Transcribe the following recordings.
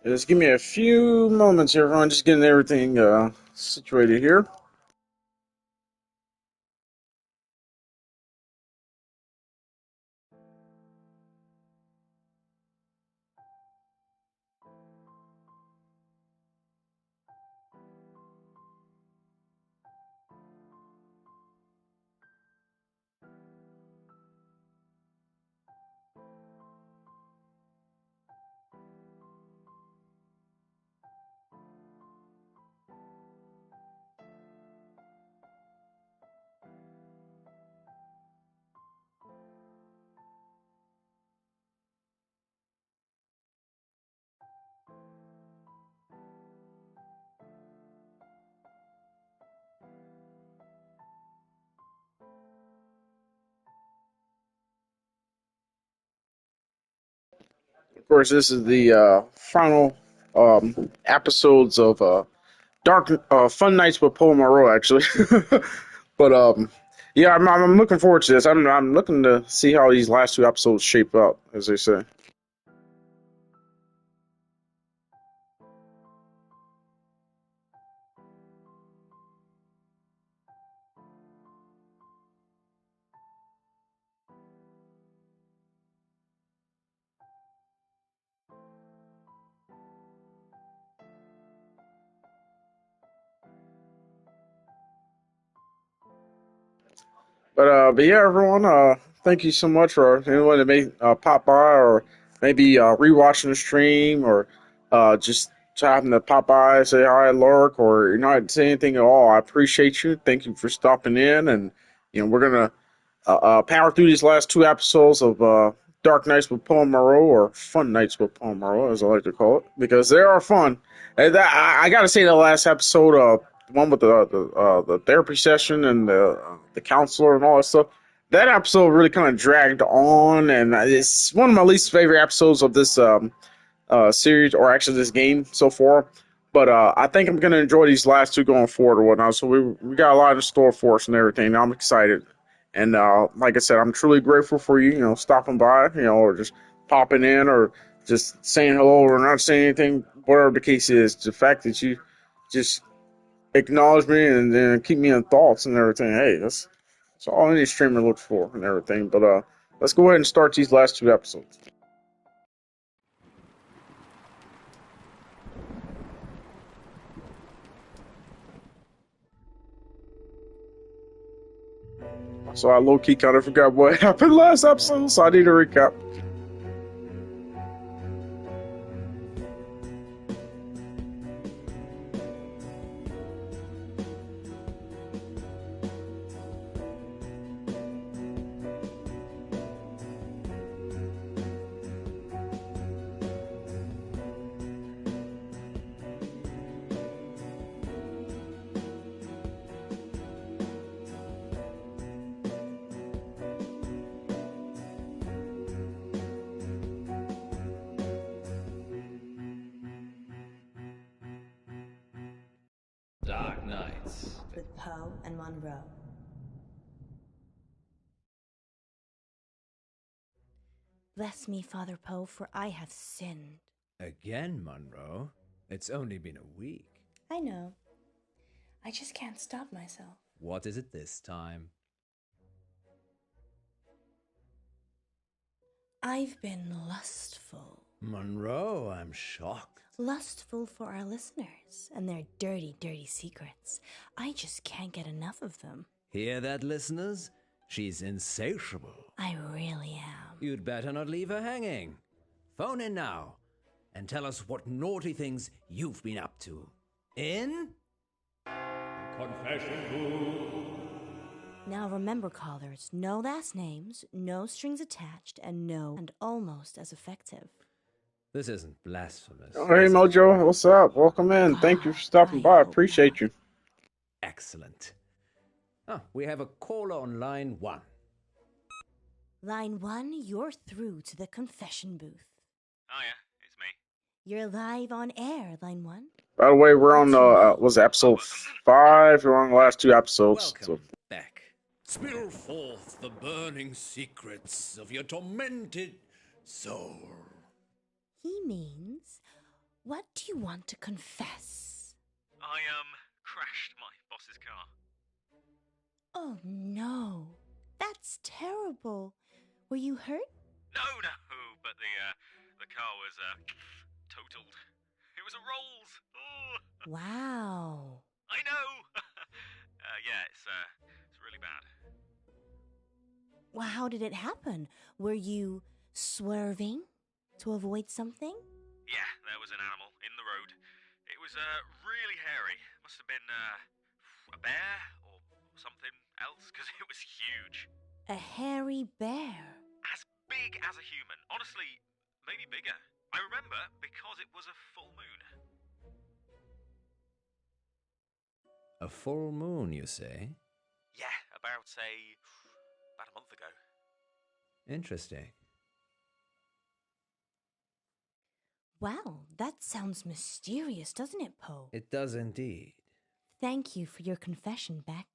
Just give me a few moments here, everyone. Just getting everything situated here. Of course, this is the final episodes of Dark Fun Nights with Poe Monroe, actually. but yeah, I'm looking forward to this. I'm looking to see how these last two episodes shape up, as they say. But yeah, everyone. Thank you so much for anyone that may pop by or maybe rewatching the stream or just having to pop by, say hi, Lurk, or you're not saying anything at all. I appreciate you. Thank you for stopping in, and we're gonna power through these last two episodes of Dark Nights with Poe Monroe, or Fun Nights with Poe Monroe, as I like to call it, because they are fun. And I gotta say, the last episode, the one with the therapy session and the counselor and all that stuff, that episode really kind of dragged on, and it's one of my least favorite episodes of this series, or actually this game so far. But I think I'm gonna enjoy these last two going forward or whatnot. So we got a lot in store for us and everything. I'm excited, and like I said, I'm truly grateful for you. Stopping by, or just popping in, or just saying hello, or not saying anything, whatever the case is. The fact that you just acknowledge me and then keep me in thoughts and everything. Hey, that's all any streamer looks for and everything. But let's go ahead and start these last two episodes. So I low key kind of forgot what happened last episode, so I need a recap. Dark Nights. With Poe and Monroe. Bless me, Father Poe, for I have sinned. Again, Monroe? It's only been a week. I know. I just can't stop myself. What is it this time? I've been lustful. Monroe, I'm shocked. Lustful for our listeners and their dirty, dirty secrets. I just can't get enough of them. Hear that, listeners? She's insatiable. I really am. You'd better not leave her hanging. Phone in now and tell us what naughty things you've been up to. In? Confession booth. Now remember, callers, no last names, no strings attached, and almost as effective. This isn't blasphemous. Oh, hey, Mojo, what's up? Welcome in. Thank you for stopping by. Appreciate you. Excellent. We have a caller on line 1. Line 1, you're through to the confession booth. Oh yeah, it's me. You're live on air, Line 1. By the way, we're on was it episode 5? We're on the last two episodes. Welcome back. Spill forth the burning secrets of your tormented soul. He means, What do you want to confess? I, crashed my boss's car. Oh no, that's terrible. Were you hurt? No, but the car was, totaled. It was a Rolls. Oh, Wow. I know. Yeah, it's really bad. Well, how did it happen? Were you swerving to avoid something? Yeah, there was an animal in the road. It was, really hairy. Must have been, a bear or something else, because it was huge. A hairy bear. As big as a human. Honestly, maybe bigger. I remember because it was a full moon. A full moon, you say? Yeah, about a month ago. Interesting. Well, that sounds mysterious, doesn't it, Poe? It does indeed. Thank you for your confession, Beck.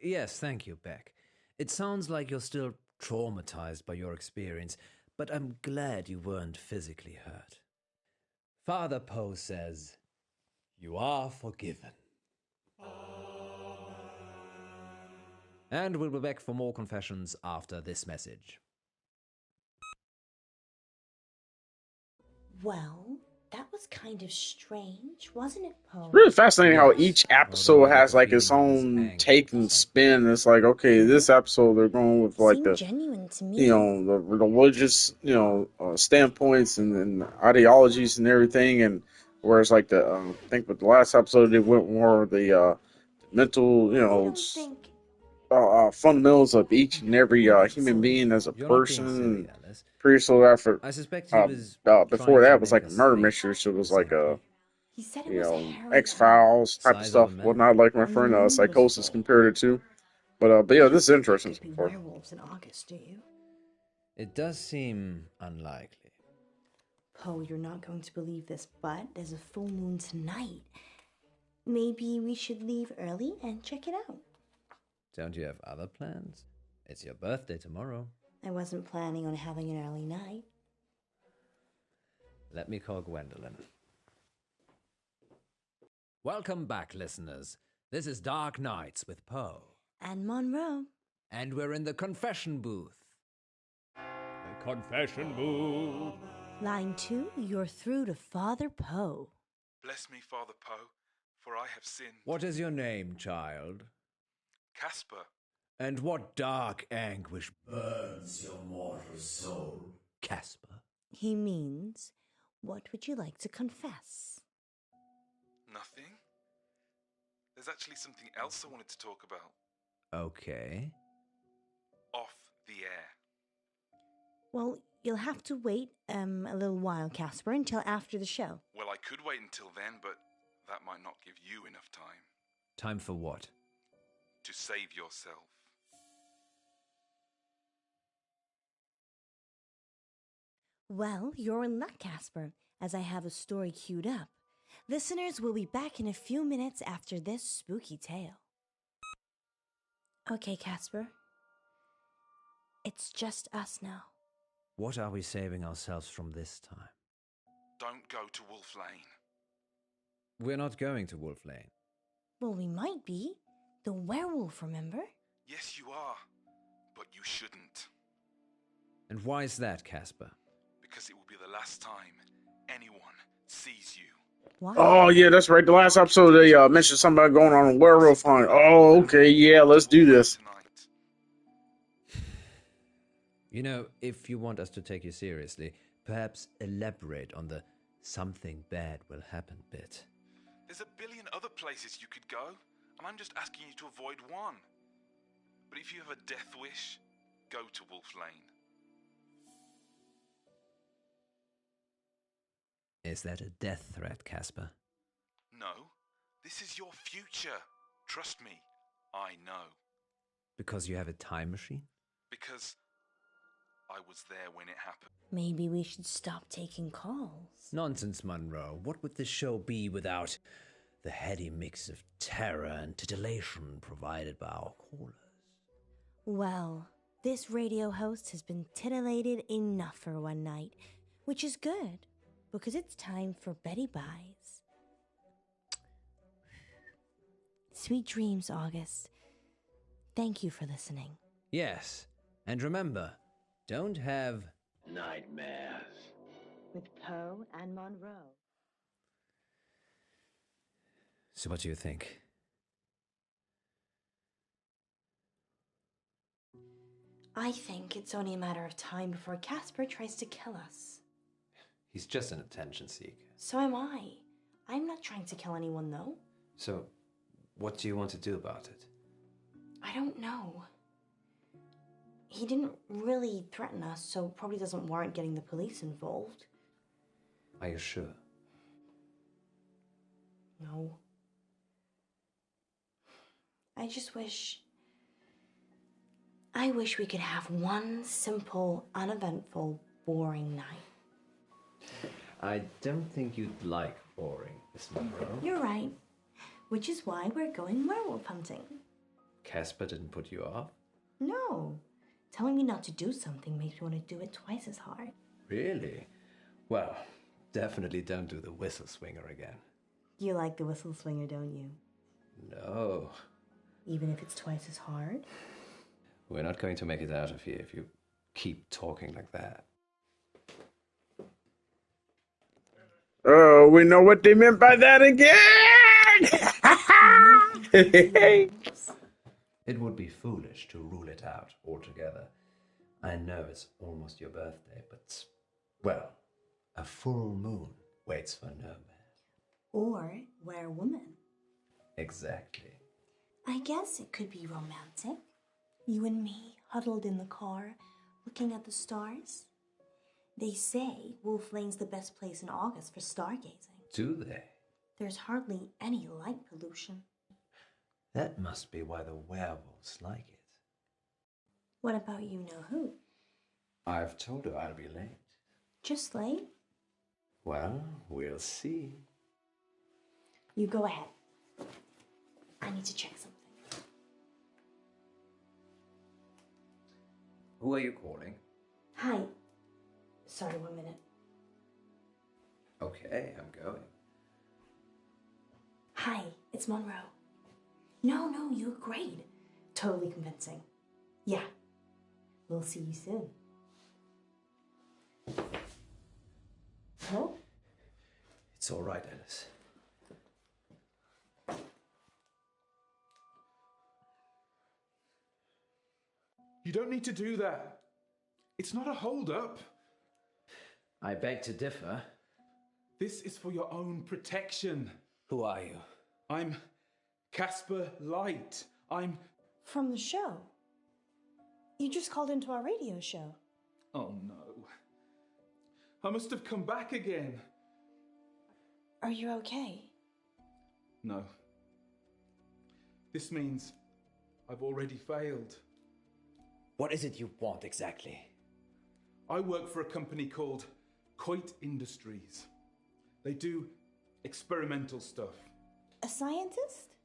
Yes, thank you, Beck. It sounds like you're still traumatized by your experience, but I'm glad you weren't physically hurt. Father Poe says, "You are forgiven." And we'll be back for more confessions after this message. Well, that was kind of strange, wasn't it, Poe? Really fascinating how Yes, each although episode I get has the like its feeling he was own angry take for and something. spin. It's like, okay, this episode they're going with like Seemed the, genuine to me. you know, the religious, standpoints and ideologies and everything, and whereas like the I think with the last episode they went more of the mental, I don't think. fundamentals of each and every human Silly. being as a You're not being silly, person. Alice. Previously, after I suspect he was before trying to that was make like a us murder think mystery, so it or was like a, something. He said it was a hairy X Files type of Size of a stuff. man? Whatnot, like my And the friend moon was Psychosis full. compared it to. But yeah, You this is don't think interesting there so could be far. werewolves in August, do you? It does seem unlikely. Poe, you're not going to believe this, but there's a full moon tonight. Maybe we should leave early and check it out. Don't you have other plans? It's your birthday tomorrow. I wasn't planning on having an early night. Let me call Gwendolyn. Welcome back, listeners. This is Dark Nights with Poe. And Monroe. And we're in the confession booth. The confession booth. Line 2, you're through to Father Poe. Bless me, Father Poe, for I have sinned. What is your name, child? Casper. And what dark anguish burns your mortal soul, Casper? He means, what would you like to confess? Nothing? There's actually something else I wanted to talk about. Okay. Off the air. Well, you'll have to wait a little while, Casper, until after the show. Well, I could wait until then, but that might not give you enough time. Time for what? To save yourself. Well, you're in luck, Casper, as I have a story queued up. Listeners will be back in a few minutes after this spooky tale. Okay, Casper. It's just us now. What are we saving ourselves from this time? Don't go to Wolf Lane. We're not going to Wolf Lane. Well, we might be. The werewolf, remember? Yes, you are, but you shouldn't. And why is that, Casper? Because it will be the last time anyone sees you. Why? Oh yeah, that's right. The last episode they mentioned something about going on a werewolf hunt. Oh, okay, yeah, let's do this. Tonight. You know, if you want us to take you seriously, perhaps elaborate on the something bad will happen bit. There's a billion other places you could go, and I'm just asking you to avoid one. But if you have a death wish, go to Wolf Lane. Is that a death threat, Casper? No, this is your future. Trust me, I know. Because you have a time machine? Because I was there when it happened. Maybe we should stop taking calls. Nonsense, Monroe. What would this show be without the heady mix of terror and titillation provided by our callers? Well, this radio host has been titillated enough for one night, which is good. because it's time for Betty Buys. Sweet dreams, August. Thank you for listening. Yes, and remember, don't have Nightmares. With Poe and Monroe. So what do you think? I think it's only a matter of time before Casper tries to kill us. He's just an attention seeker. So am I. I'm not trying to kill anyone, though. So, what do you want to do about it? I don't know. He didn't really threaten us, so probably doesn't warrant getting the police involved. Are you sure? No. I wish we could have one simple, uneventful, boring night. I don't think you'd like boring, Miss Monroe. You're right. Which is why we're going werewolf hunting. Casper didn't put you off? No. Telling me not to do something makes me want to do it twice as hard. Really? Well, definitely don't do the whistle swinger again. You like the whistle swinger, don't you? No. Even if it's twice as hard? We're not going to make it out of here if you keep talking like that. Oh, we know what they meant by that again! It would be foolish to rule it out altogether. I know it's almost your birthday, but, well, a full moon waits for no man. Or werewoman. Exactly. I guess it could be romantic. You and me huddled in the car, looking at the stars. They say Wolf Lane's the best place in August for stargazing. Do they? There's hardly any light pollution. That must be why the werewolves like it. What about you know who? I've told her I'll be late. Just late? Well, we'll see. You go ahead. I need to check something. Who are you calling? Hi. Sorry, 1 minute. Okay, I'm going. Hi, it's Monroe. No, you look great. Totally convincing. Yeah. We'll see you soon. No? It's all right, Alice. You don't need to do that. It's not a hold-up. I beg to differ. This is for your own protection. Who are you? I'm Casper Light. I'm... From the show. You just called into our radio show. Oh no. I must have come back again. Are you okay? No. This means I've already failed. What is it you want exactly? I work for a company called Coit Industries. They do experimental stuff. A scientist?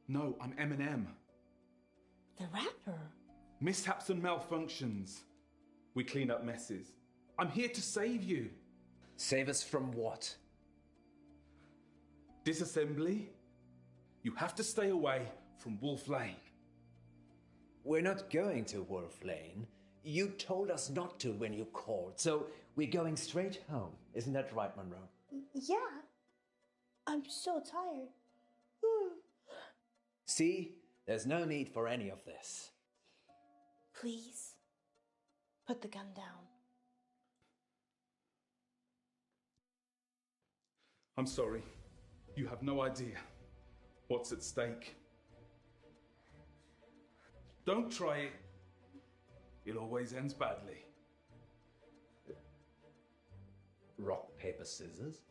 No, I'm Eminem. The rapper? Mishaps and malfunctions. We clean up messes. I'm here to save you. Save us from what? Disassembly? You have to stay away from Wolf Lane. We're not going to Wolf Lane. You told us not to when you called, so we're going straight home. Isn't that right, Monroe? Yeah. I'm so tired. See? There's no need for any of this. Please, put the gun down. I'm sorry. You have no idea what's at stake. Don't try it. It always ends badly. Rock, paper, scissors?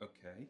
Okay.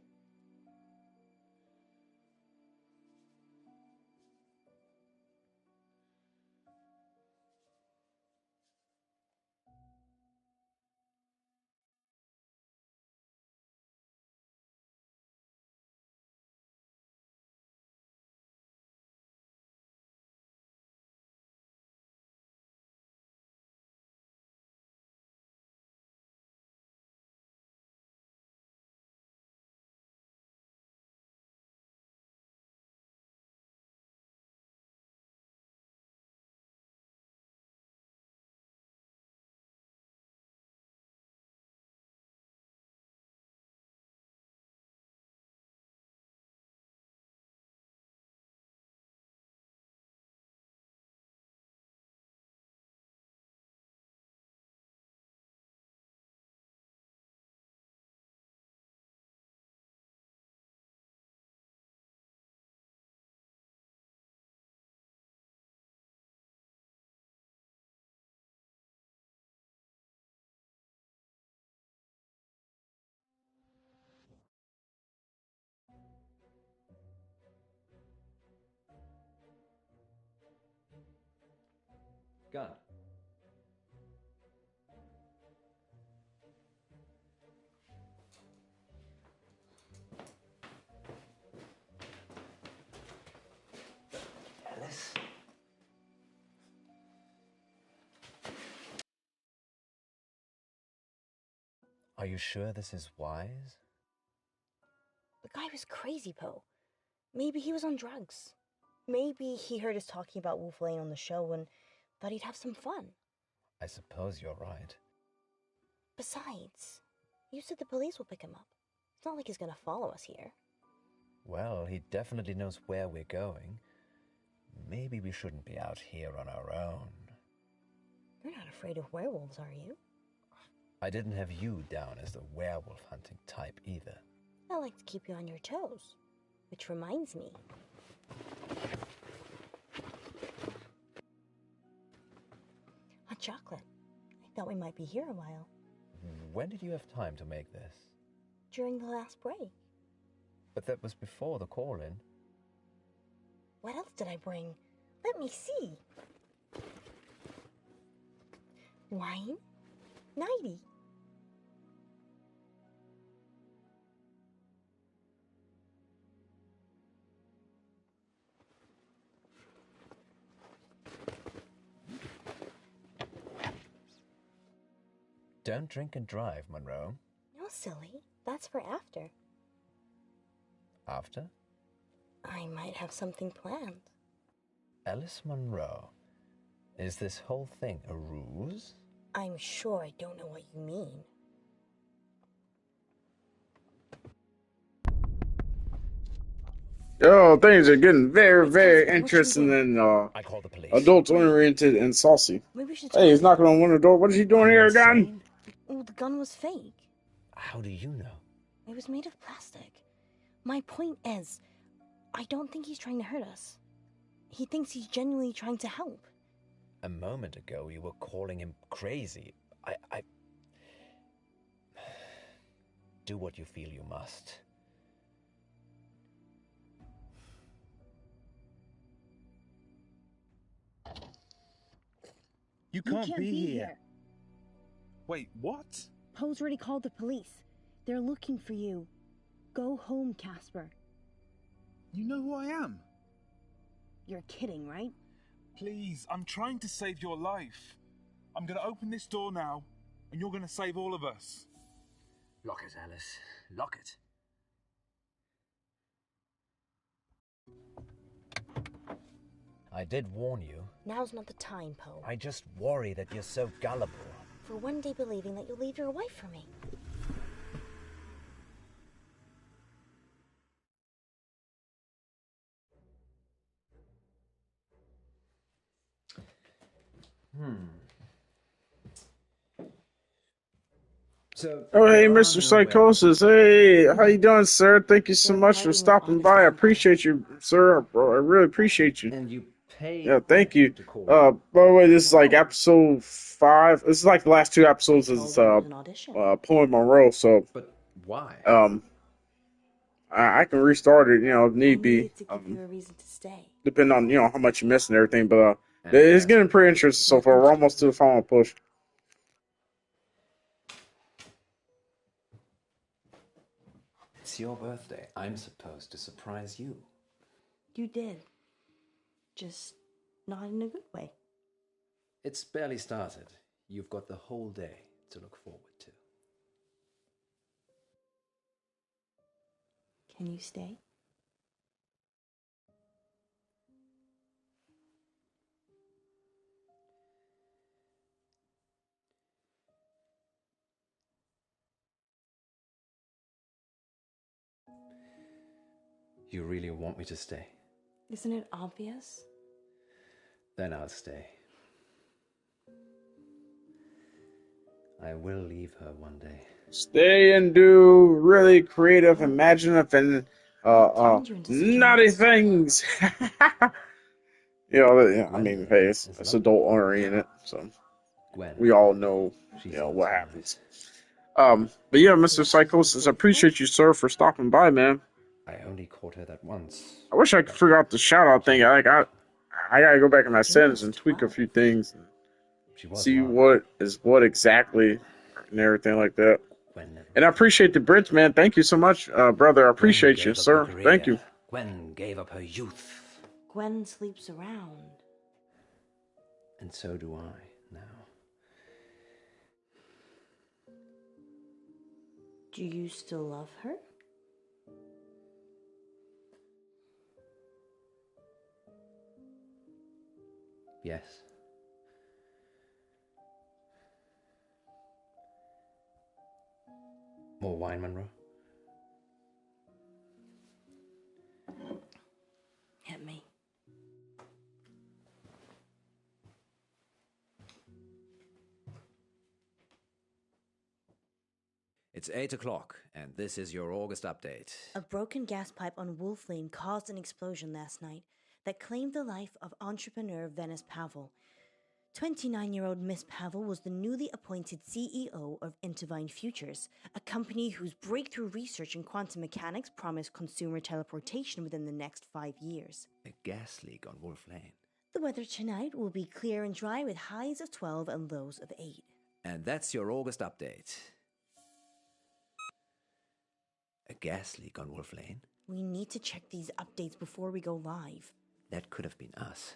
Gun. Alice? Are you sure this is wise? The guy was crazy, Poe. Maybe he was on drugs. Maybe he heard us talking about Wolf Lane on the show and thought he'd have some fun. I suppose you're right. Besides, you said the police will pick him up. It's not like he's gonna follow us here. Well, he definitely knows where we're going. Maybe we shouldn't be out here on our own. You're not afraid of werewolves, are you? I didn't have you down as the werewolf hunting type either. I like to keep you on your toes. Which reminds me. Hot chocolate. I thought we might be here a while. When did you have time to make this? During the last break. But that was before the call-in. What else did I bring? Let me see. Wine? Nighty. Don't drink and drive, Monroe. No, silly. That's for after. After? I might have something planned. Alice Monroe, is this whole thing a ruse? I'm sure I don't know what you mean. Yo, things are getting very, very interesting and I call the police. adult-oriented and saucy. Maybe we should Hey, he's knocking on one of the door. What is he doing here again? Insane? Oh, the gun was fake. How do you know? It was made of plastic. My point is, I don't think he's trying to hurt us. He thinks he's genuinely trying to help. A moment ago, you were calling him crazy. I... Do what you feel you must. You can't be here. Wait, what? Poe's already called the police. They're looking for you. Go home, Casper. You know who I am. You're kidding, right? Please, I'm trying to save your life. I'm going to open this door now, and you're going to save all of us. Lock it, Alice. Lock it. I did warn you. Now's not the time, Poe. I just worry that you're so gullible. For one day believing that you'll leave your wife for me. So, Oh, hey, there are Mr. no Psychosis. Hey, how you doing, sir? Thank you so much for stopping by. I appreciate you, sir. Bro, I really appreciate you. And you pay. Yeah, thank you. To call. By the way, this is like episode 5. This is like the last 2 episodes. Told Is you it was an audition. Poe Monroe. So But why? I can restart it, if I need be. needed to give you a reason to stay. Depending on how much you miss and everything. But it's getting pretty interesting so far. We're almost to the final push. It's your birthday. I'm supposed to surprise you. You did. Just not in a good way. It's barely started. You've got the whole day to look forward to. Can you stay? You really want me to stay? Isn't it obvious? Then I'll stay. I will leave her one day. Stay and do really creative, imaginative, and naughty things. I mean, hey, it's adult oriented, so Gwen. we all know, what happens. But yeah, Mr. Psychosis, I appreciate you, sir, for stopping by, man. I only caught her that once. I wish I could figure out the shout out thing. I gotta go back in my settings and tweak a few things. She was see lying. what is what exactly and everything like that. Gwen, And I appreciate the bridge, man. Thank you so much, brother. I Gwen appreciate you, gave up her sir. Thank career. you. Gwen gave up her youth. Gwen sleeps around. And so do I now. Do you still love her? Yes. More wine, Monroe? Hit me. It's 8 o'clock, and this is your August update. A broken gas pipe on Wolf Lane caused an explosion last night that claimed the life of entrepreneur Venice Pavel. 29-year-old Miss Pavel was the newly appointed CEO of Intervine Futures, a company whose breakthrough research in quantum mechanics promised consumer teleportation within the next 5 years. A gas leak on Wolf Lane. The weather tonight will be clear and dry with highs of 12 and lows of 8. And that's your August update. A gas leak on Wolf Lane? We need to check these updates before we go live. That could have been us.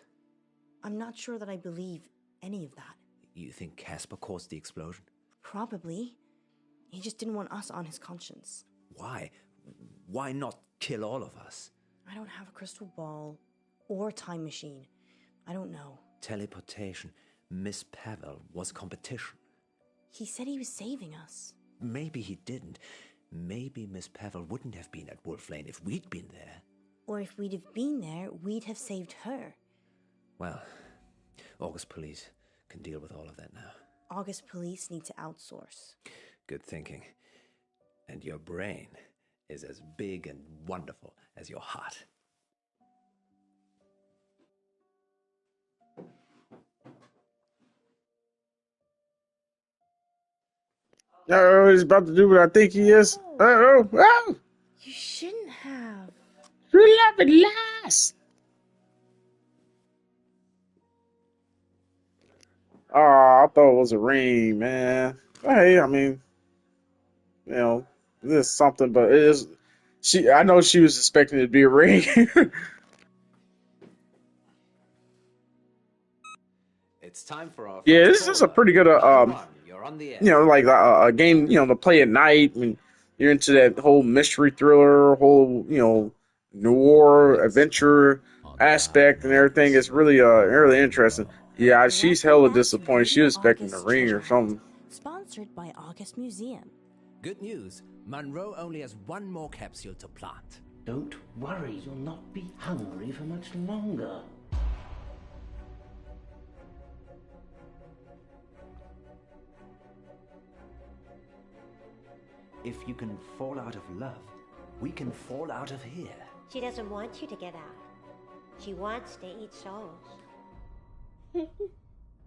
I'm not sure that I believe any of that. You think Casper caused the explosion? Probably. He just didn't want us on his conscience. Why? Why not kill all of us? I don't have a crystal ball or time machine. I don't know. Teleportation. Miss Pavel was competition. He said he was saving us. Maybe he didn't. Maybe Miss Pavel wouldn't have been at Wolf Lane if we'd been there. Or if we'd have been there, we'd have saved her. Well, August police can deal with all of that now. August police need to outsource. Good thinking. And your brain is as big and wonderful as your heart. Oh, he's about to do what I think he is. Oh, You shouldn't have. you love it last. Oh, I thought it was a ring, man. Hey, I mean, this is something, but it is. I know she was expecting it to be a ring. It's time for our Yeah, first this is a caller. pretty good, Line one, you're on the air. like a game, to play at night when you're into that whole mystery thriller, whole, noir adventure aspect and everything. It's really, really interesting. Yeah, she's hella Welcome back to disappointed. She Radio was expecting a August ring or Treasure something. Hunt, sponsored by August Museum. Good news. Monroe only has one more capsule to plant. Don't worry, you'll not be hungry for much longer. If you can fall out of love, we can fall out of here. She doesn't want you to get out. She wants to eat souls.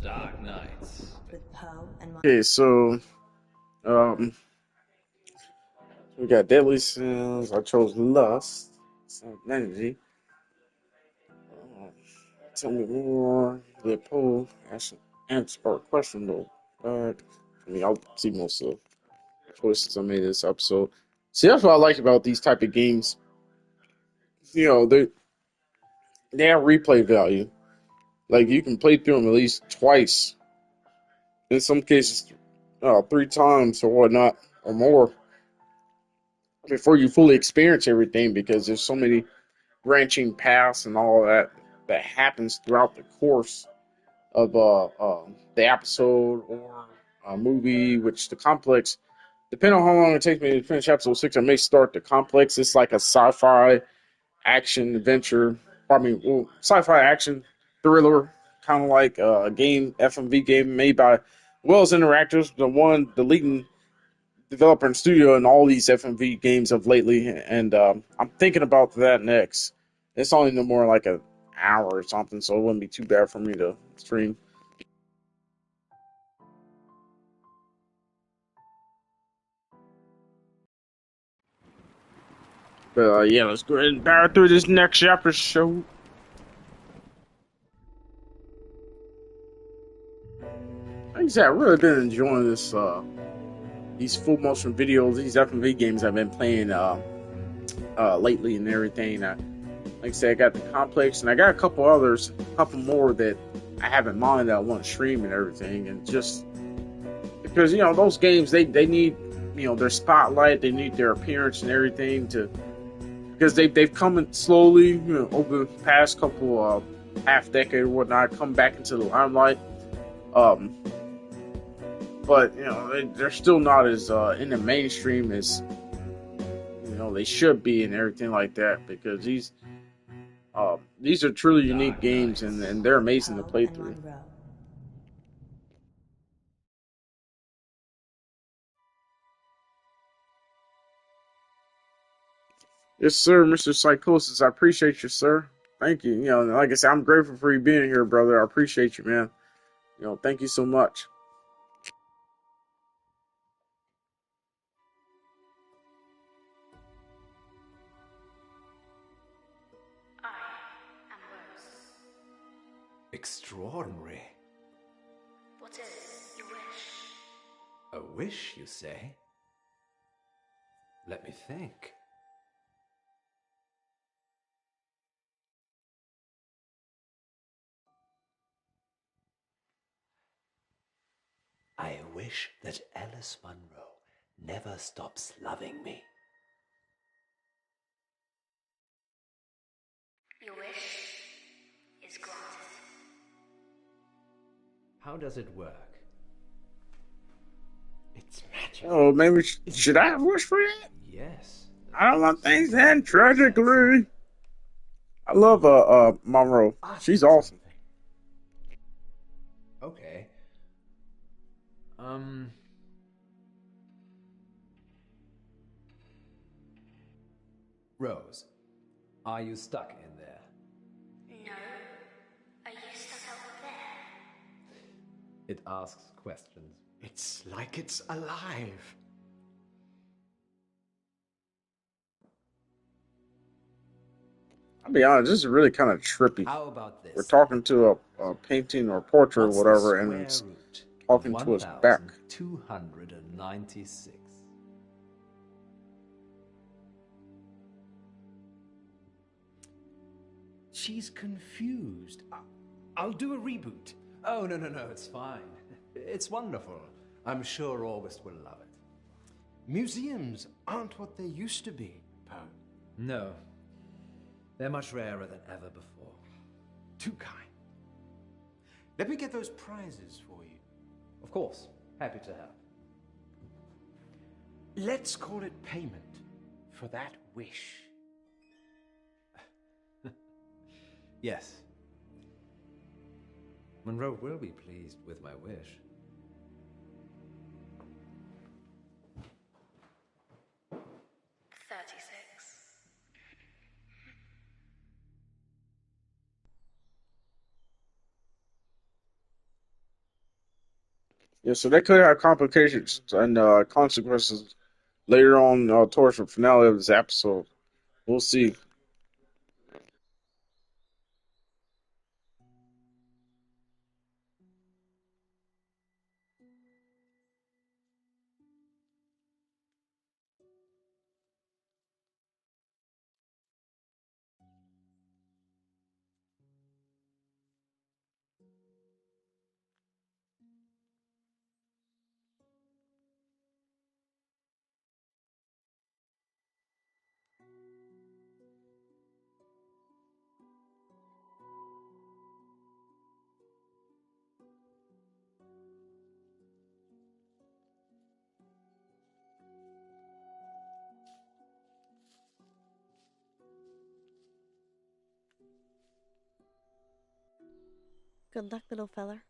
Dark Nights. With Poe and Okay, so, we got Deadly Sins. I chose Lust. Energy. Tell me more. The poll. Answer our question though. I'll see most of the choices I made this episode. See, that's what I like about these type of games. They have replay value. Like you can play through them at least twice. In some cases, 3 times or whatnot or more before you fully experience everything because there's so many branching paths and all that happens throughout the course of the episode or a movie, which the complex, depending on how long it takes me to finish episode 6, I may start the complex. It's like a sci-fi action adventure. Sci-fi action thriller, kind of like a game, FMV game made by Wells Interactive, the leading developer and studio in all these FMV games of lately. And I'm thinking about that next. It's only no more like an hour or something, so it wouldn't be too bad for me to stream. But yeah, let's go ahead and power through this next chapter show. I said, I've really been enjoying this these full motion videos, these FMV games I've been playing lately and everything. Like I said, I got the complex, and I got a couple others, a couple more that I have in mind that I want to stream and everything, and just because those games they need their spotlight, they need their appearance and everything to because they've come in slowly over the past couple half decade or whatnot, come back into the limelight. Um, but they're still not as in the mainstream as they should be and everything like that because these are truly unique games and they're amazing to Poe play and through. Monroe. Yes, sir, Mr. Psychosis. I appreciate you, sir. Thank you. Like I said, I'm grateful for you being here, brother. I appreciate you, man. Thank you so much. I am Rose. Extraordinary. What is your wish? A wish, you say? Let me think. I wish that Alice Munro never stops loving me. Your wish is granted. How does it work? It's magic. Oh, maybe should I have wish for that? Yes. I don't want things to end tragically. I love Monroe. She's awesome. Okay. Rose, are you stuck in there? No. Are you stuck out there? It asks questions. It's like it's alive. I'll be honest, this is really kind of trippy. How about this? We're talking to a painting or portrait or What's whatever, the and square it's root talking of to us back. 1,296? She's confused. I'll do a reboot. Oh, no, it's fine. It's wonderful. I'm sure August will love it. Museums aren't what they used to be, Poe. No. They're much rarer than ever before. Too kind. Let me get those prizes for you. Of course. Happy to help. Let's call it payment for that wish. Yes. Monroe will be pleased with my wish. Yeah, so that could have complications and consequences later on towards the finale of this episode. We'll see. Good luck, little feller.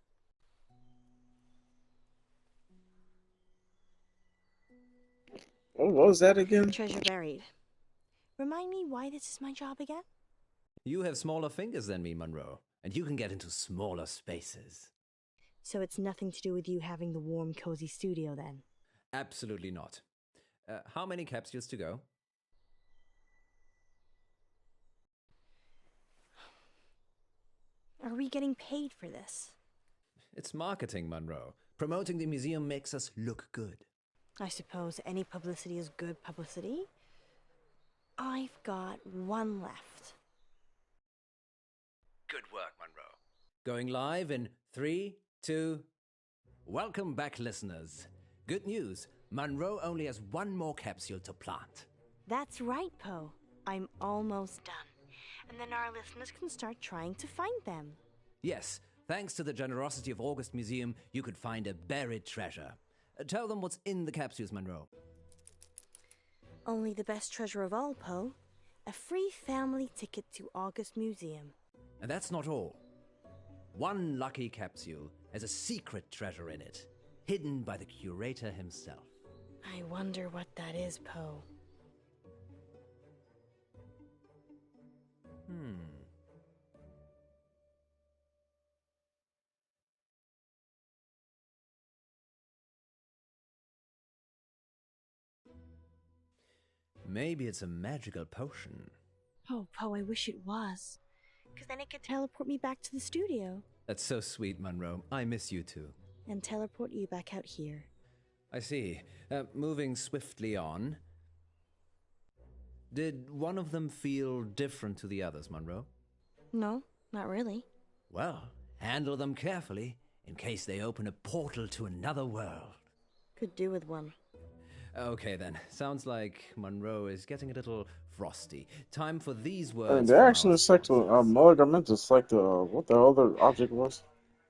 What was that again? Treasure buried. Remind me why this is my job again? You have smaller fingers than me, Monroe, and you can get into smaller spaces. So it's nothing to do with you having the warm, cozy studio then? Absolutely not. How many capsules to go? Are we getting paid for this? It's marketing, Monroe. Promoting the museum makes us look good. I suppose any publicity is good publicity. I've got one left. Good work, Monroe. Going live in 3, 2... Welcome back, listeners. Good news. Monroe only has one more capsule to plant. That's right, Poe. I'm almost done. And then our listeners can start trying to find them. Yes, thanks to the generosity of August Museum, you could find a buried treasure. Tell them what's in the capsules, Monroe. Only the best treasure of all, Poe. A free family ticket to August Museum. And that's not all. One lucky capsule has a secret treasure in it, hidden by the curator himself. I wonder what that is, Poe. Maybe it's a magical potion. Oh, Poe, I wish it was. Because then it could teleport me back to the studio. That's so sweet, Monroe. I miss you too. And teleport you back out here. I see. Moving swiftly on. Did one of them feel different to the others, Monroe? No, not really. Well, handle them carefully in case they open a portal to another world. Could do with one. Okay then, sounds like Monroe is getting a little frosty. Time for these And words. they actually select Mug. I meant to select what the other object was.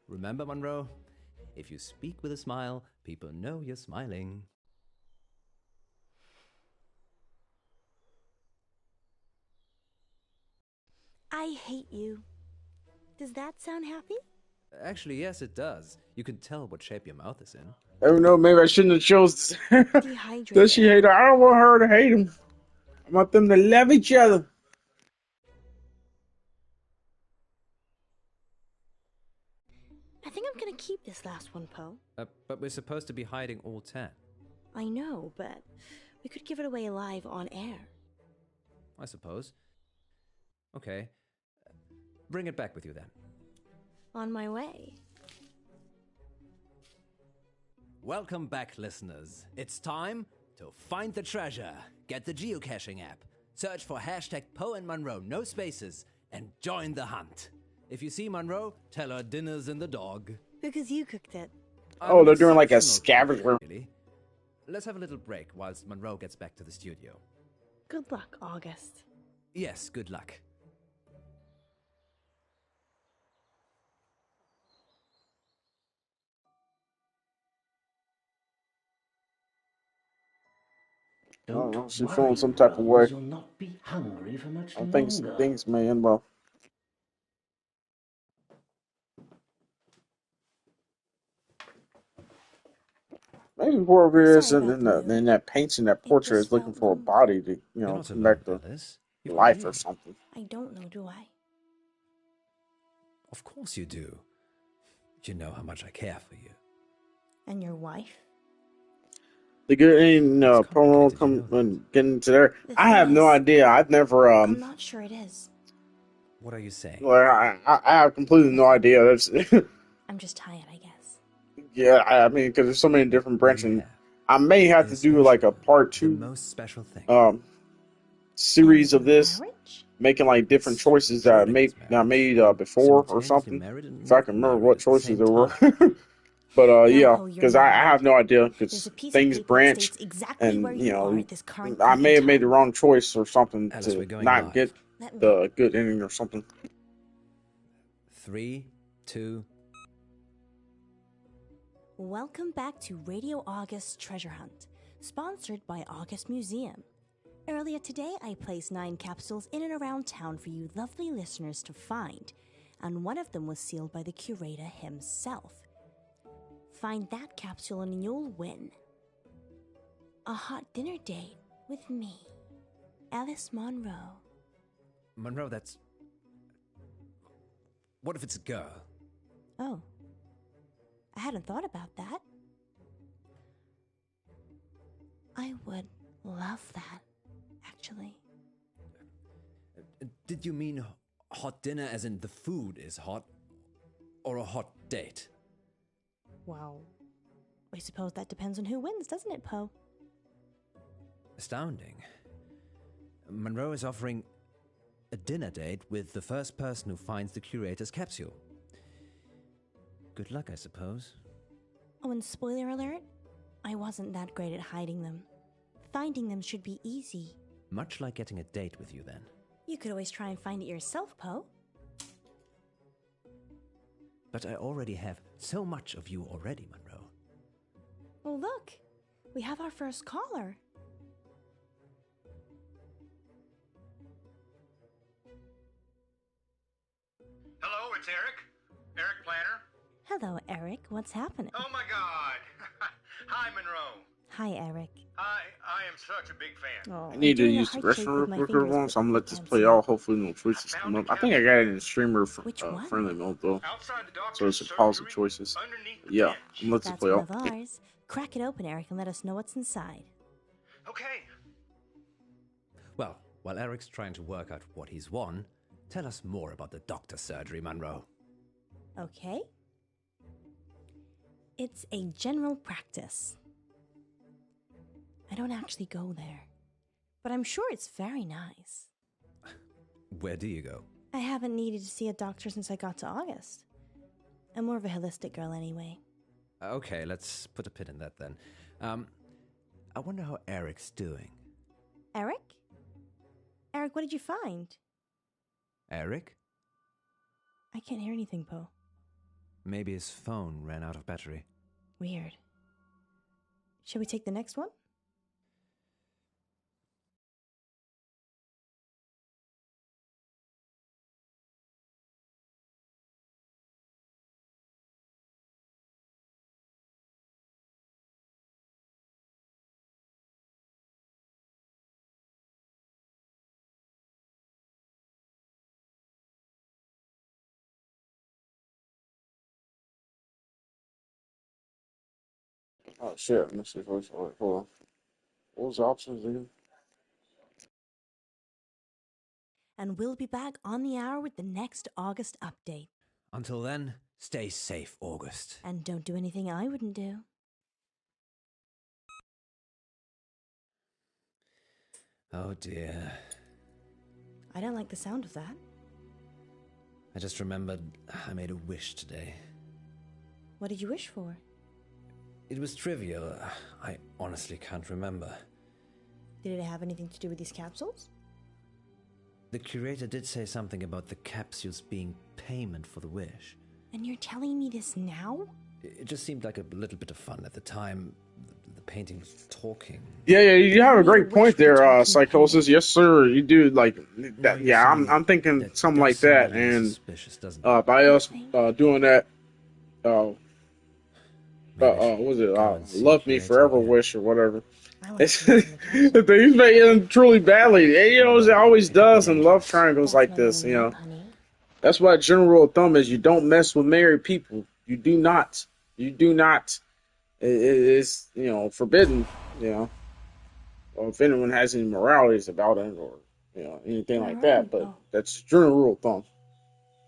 Remember, Monroe? If you speak with a smile, people know you're smiling. I hate you. Does that sound happy? Actually, yes, it does. You can tell what shape your mouth is in. I don't know, maybe I shouldn't have chose. Does she hate her? I don't want her to hate him. I want them to love each other. I think I'm gonna keep this last one, Poe. But we're supposed to be hiding all 10. I know, but we could give it away live on air. I suppose. Okay. Bring it back with you then. On my way. Welcome back, listeners. It's time to find the treasure. Get the geocaching app. Search for hashtag Poe and Monroe, no spaces, and join the hunt. If you see Monroe, tell her dinner's in the dog. Because you cooked it. Oh, they're doing like a Exceptional scavenger. cooker, really. Let's have a little break whilst Monroe gets back to the studio. Good luck, August. Yes, good luck. Don't She's worry, feeling some type of way. Rose, you'll not be hungry for much I think longer. things may end well. Maybe whoever is in that painting, that portrait is looking for a body to, You're not come alone, back to Alice. You've got life me. or something. I don't know, do I? Of course you do. You know how much I care for you. And your wife? The good ain't Poe Monroe come and get into there. I have no idea. I've never I'm not sure it is. What are you saying? Well, I have completely no idea. That's I'm just tired, I guess. yeah. I mean, because there's so many different branches. I may have to do like a part 2, The most special thing. series of this, making like different choices that I made before or something. If I can remember what choices there were. But yeah, because I have no idea, because things branch, and I may have made the wrong choice or something Alice, we're to going not live. get the good ending or something. 3, 2. Welcome back to Radio August Treasure Hunt, sponsored by August Museum. Earlier today, I placed 9 capsules in and around town for you lovely listeners to find, and one of them was sealed by the curator himself. Find that capsule and you'll win a hot dinner date with me, Alice Monroe. Monroe, that's... What if it's a girl? Oh, I hadn't thought about that. I would love that, actually. Did you mean hot dinner as in the food is hot? Or a hot date? Well, I suppose that depends on who wins, doesn't it, Poe? Astounding. Monroe is offering a dinner date with the first person who finds the curator's capsule. Good luck, I suppose. Oh, and spoiler alert, I wasn't that great at hiding them. Finding them should be easy. Much like getting a date with you, then. You could always try and find it yourself, Poe. But I already have so much of you already, Monroe. Well, look. We have our first caller. Hello, it's Eric. Eric Planner. Hello, Eric. What's happening? Oh my God. Hi, Monroe. Hi, Eric. I am such a big fan. Oh, I need to use the restroom real quick, everyone, so I'm gonna let this play out. Hopefully, no choices come up. I think I got it in streamer friendly mode though, so it's a pause of choices. But yeah, I'm gonna let this That's play one out. of ours. Crack it open, Eric, and let us know what's inside. Okay. Well, while Eric's trying to work out what he's won, tell us more about the doctor surgery, Monroe. Okay. It's a general practice. I don't actually go there, but I'm sure it's very nice. Where do you go? I haven't needed to see a doctor since I got to August. I'm more of a holistic girl anyway. Okay, let's put a pin in that then. I wonder how Eric's doing. Eric? Eric, what did you find? Eric? I can't hear anything, Poe. Maybe his phone ran out of battery. Weird. Shall we take the next one? Oh shit, let me see first. Hold on. What was the options again? And we'll be back on the hour with the next August update. Until then, stay safe, August. And don't do anything I wouldn't do. Oh dear. I don't like the sound of that. I just remembered I made a wish today. What did you wish for? It was trivial. I honestly can't remember. Did it have anything to do with these capsules? The curator did say something about the capsules being payment for the wish. And you're telling me this now? It just seemed like a little bit of fun at the time. The painting was talking. Yeah, you have a great point there, Psychosis. Yes, sir. You do like that. Yeah, I'm thinking something like that, and by us doing that, what was it? Love Me Forever wish or whatever. He's making truly badly. And, you know, it always does in love triangles like this. You know, that's why general rule of thumb is you don't mess with married people. You do not. You do not. It's, you know, forbidden. You know, or if anyone has any moralities about it or, you know, anything like that. But that's general rule of thumb.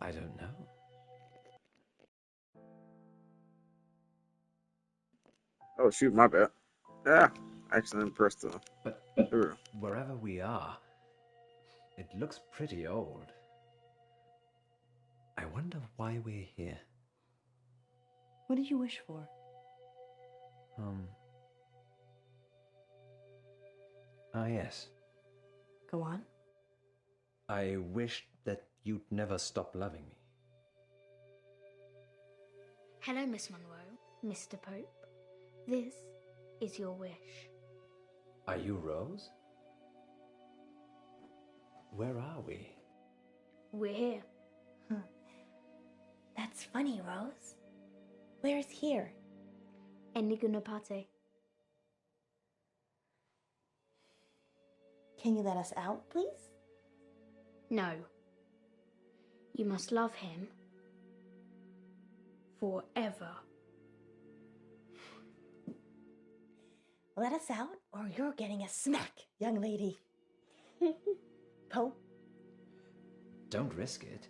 I don't know. Oh shoot, my bad. Yeah, accidentally pressed the. But wherever we are, it looks pretty old. I wonder why we're here. What did you wish for? Yes. Go on. I wished that you'd never stop loving me. Hello, Miss Monroe, Mr. Pope. This is your wish. Are you Rose? Where are we? We're here. That's funny, Rose. Where's here? Enigunapate. Can you let us out, please? No. You must love him forever. Let us out, or you're getting a smack, young lady. Poe? Don't risk it.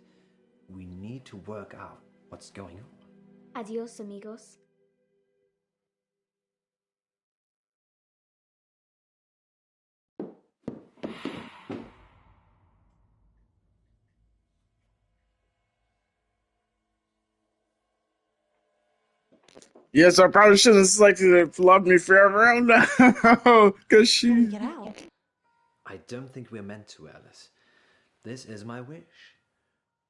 We need to work out what's going on. Adios, amigos. Yes, I probably shouldn't have selected it. Love Me Forever. Oh no, because How do we she. get out? I don't think we're meant to, Alice. This is my wish.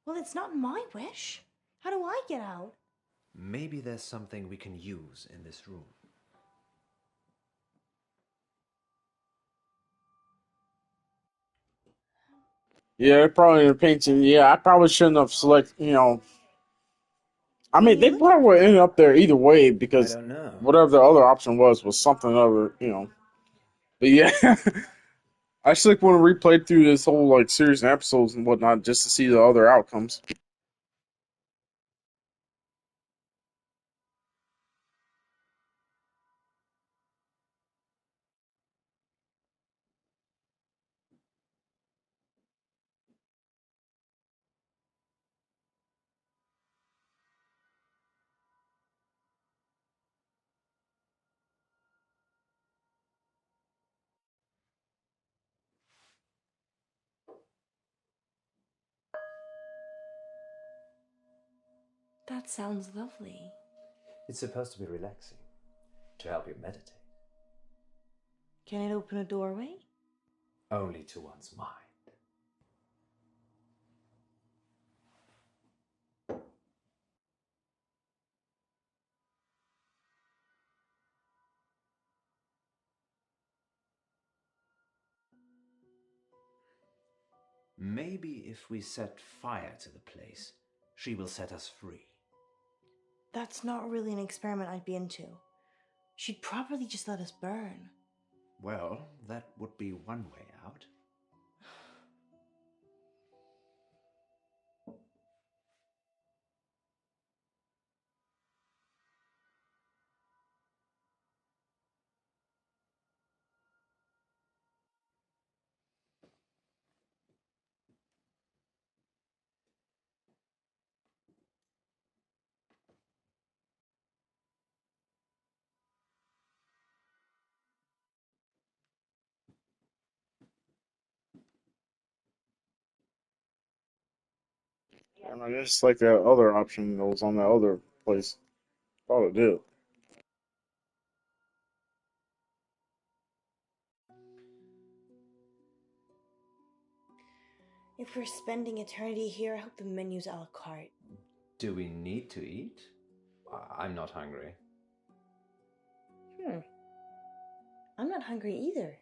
Well, it's not my wish. How do I get out? Maybe there's something we can use in this room. Yeah, probably in the painting. Yeah, I probably shouldn't have selected. I What are mean, you they looking probably would for? end up there either way I because don't know. whatever the other option was something other. But yeah, I just like want to replay through this whole like series and episodes and whatnot just to see the other outcomes. That sounds lovely. It's supposed to be relaxing, to help you meditate. Can it open a doorway? Only to one's mind. Maybe if we set fire to the place, she will set us free. That's not really an experiment I'd be into. She'd probably just let us burn. Well, that would be one way out. And I just like that other option that was on that other place. Thought it did. If we're spending eternity here, I hope the menu's a la carte. Do we need to eat? I'm not hungry. I'm not hungry either.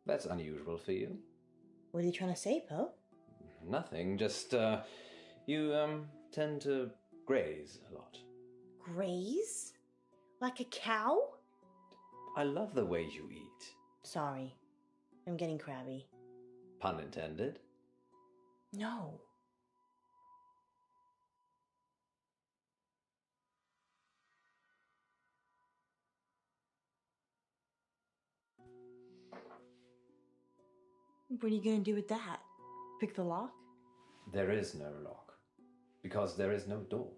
That's unusual for you. What are you trying to say, Poe? Nothing, just, you, tend to graze a lot. Graze? Like a cow? I love the way you eat. Sorry. I'm getting crabby. Pun intended. No. What are you gonna do with that? Pick the lock? There is no lock, because there is no door.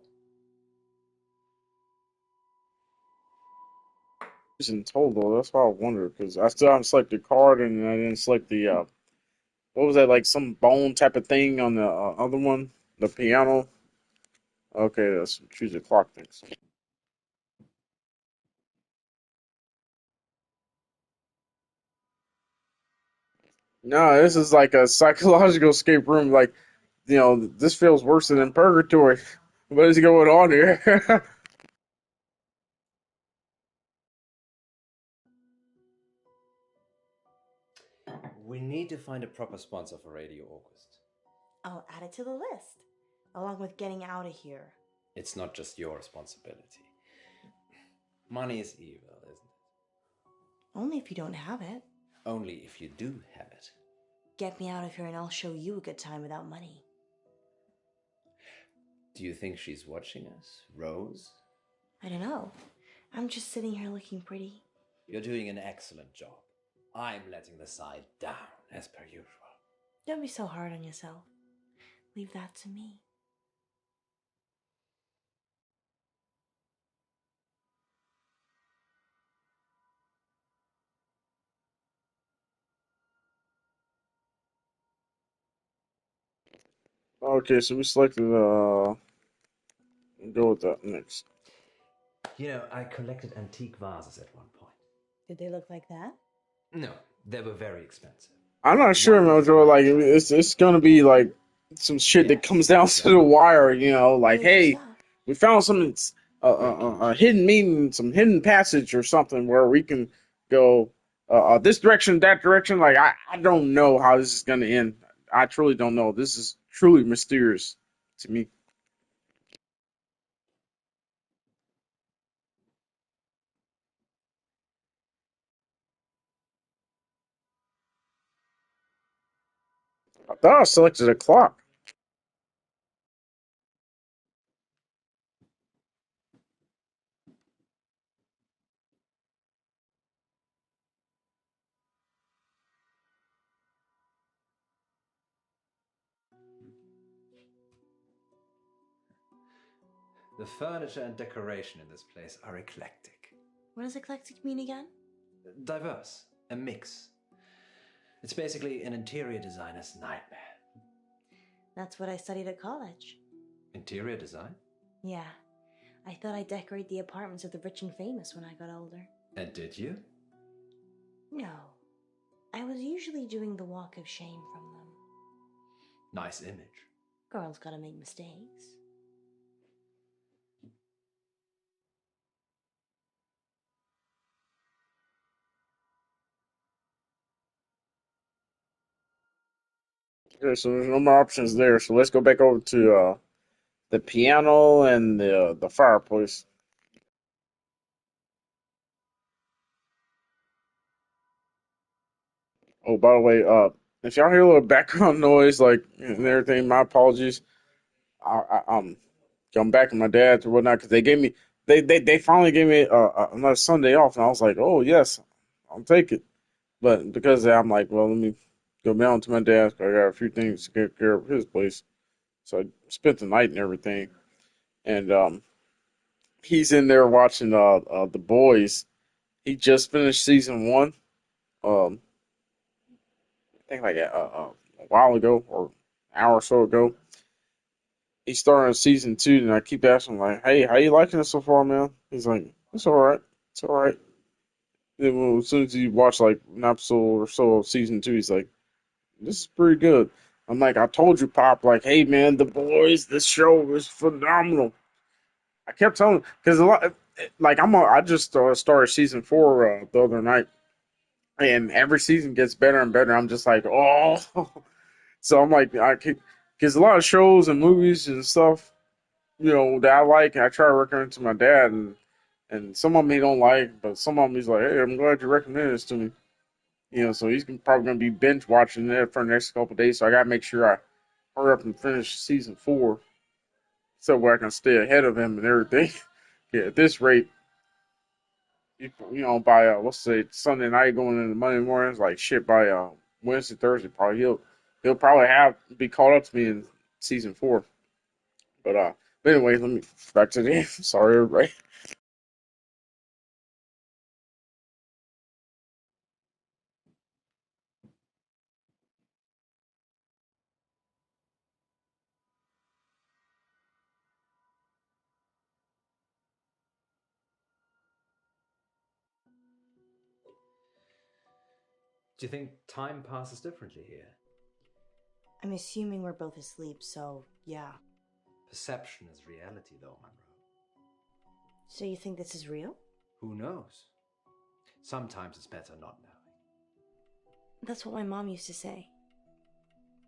In total, that's why I wonder because I still haven't selected the card and I didn't select the what was that like some bone type of thing on the other one, the piano. Okay, let's choose the clock things. No, this is like a psychological escape room. Like, this feels worse than in purgatory. What is going on here? We need to find a proper sponsor for Radio August. I'll add it to the list, along with getting out of here. It's not just your responsibility. Money is evil, isn't it? Only if you don't have it. Only if you do have it. Get me out of here and I'll show you a good time without money. Do you think she's watching us, Rose? I don't know. I'm just sitting here looking pretty. You're doing an excellent job. I'm letting the side down, as per usual. Don't be so hard on yourself. Leave that to me. Okay, so we selected go with that next. You know, I collected antique vases at one point. Did they look like that? No, they were very expensive. I'm not sure, One was Mojo. my Like, treasure. it's gonna be like some shit that comes down to the wire. You know, like, Major hey, stuff. we found some hidden meaning, some hidden passage or something where we can go this direction, that direction. Like, I don't know how this is gonna end. I truly don't know. This is truly mysterious to me. I thought I selected a clock. The furniture and decoration in this place are eclectic. What does eclectic mean again? Diverse. A mix. It's basically an interior designer's nightmare. That's what I studied at college. Interior design? Yeah. I thought I'd decorate the apartments of the rich and famous when I got older. And did you? No. I was usually doing the walk of shame from them. Nice image. Girls gotta make mistakes. Okay, so there's no more options there. So let's go back over to the piano and the fireplace. Oh, by the way, if y'all hear a little background noise, like and everything, my apologies. I'm back with my dad or whatnot because they gave me they finally gave me another Sunday off, and I was like, oh yes, I'll take it. But because of that, I'm like, well, let me go down to my dad's. I got a few things to get care of his place, so I spent the night and everything, and he's in there watching the boys. He just finished season 1. Um, I think like a while ago or an hour or so ago. He started on season 2, and I keep asking him like, "Hey, how you liking it so far, man?" He's like, "It's all right, it's all right." Then as soon as he watched like an episode or so of season 2, he's like, "This is pretty good." I'm like, "I told you, Pop. Like, hey, man, the boys, this show is phenomenal." I kept telling him because a lot, like I just started season 4 the other night, and every season gets better and better. I'm just like, oh, so I'm like, I because a lot of shows and movies and stuff, that I like, I try to recommend to my dad, and some of them he don't like, but some of them he's like, hey, I'm glad you recommended this to me. So he's probably gonna be binge watching it for the next couple of days. So I gotta make sure I hurry up and finish season 4, so where I can stay ahead of him and everything. Yeah, at this rate, by let's say Sunday night going into Monday morning, it's like shit by Wednesday, Thursday, probably he'll probably have be caught up to me in season 4. But anyway, let me back to the game. Sorry, everybody. Do you think time passes differently here? I'm assuming we're both asleep, so yeah. Perception is reality, though, Monroe. So you think this is real? Who knows? Sometimes it's better not knowing. That's what my mom used to say.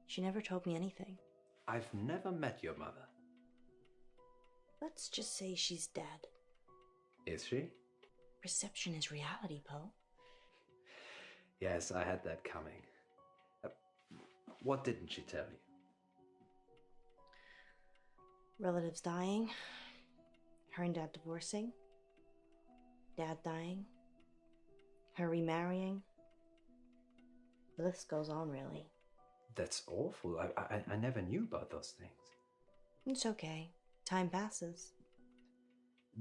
She never told me anything. I've never met your mother. Let's just say she's dead. Is she? Perception is reality, Poe. Yes, I had that coming. What didn't she tell you? Relatives dying. Her and Dad divorcing. Dad dying. Her remarrying. The list goes on, really. That's awful. I never knew about those things. It's okay. Time passes.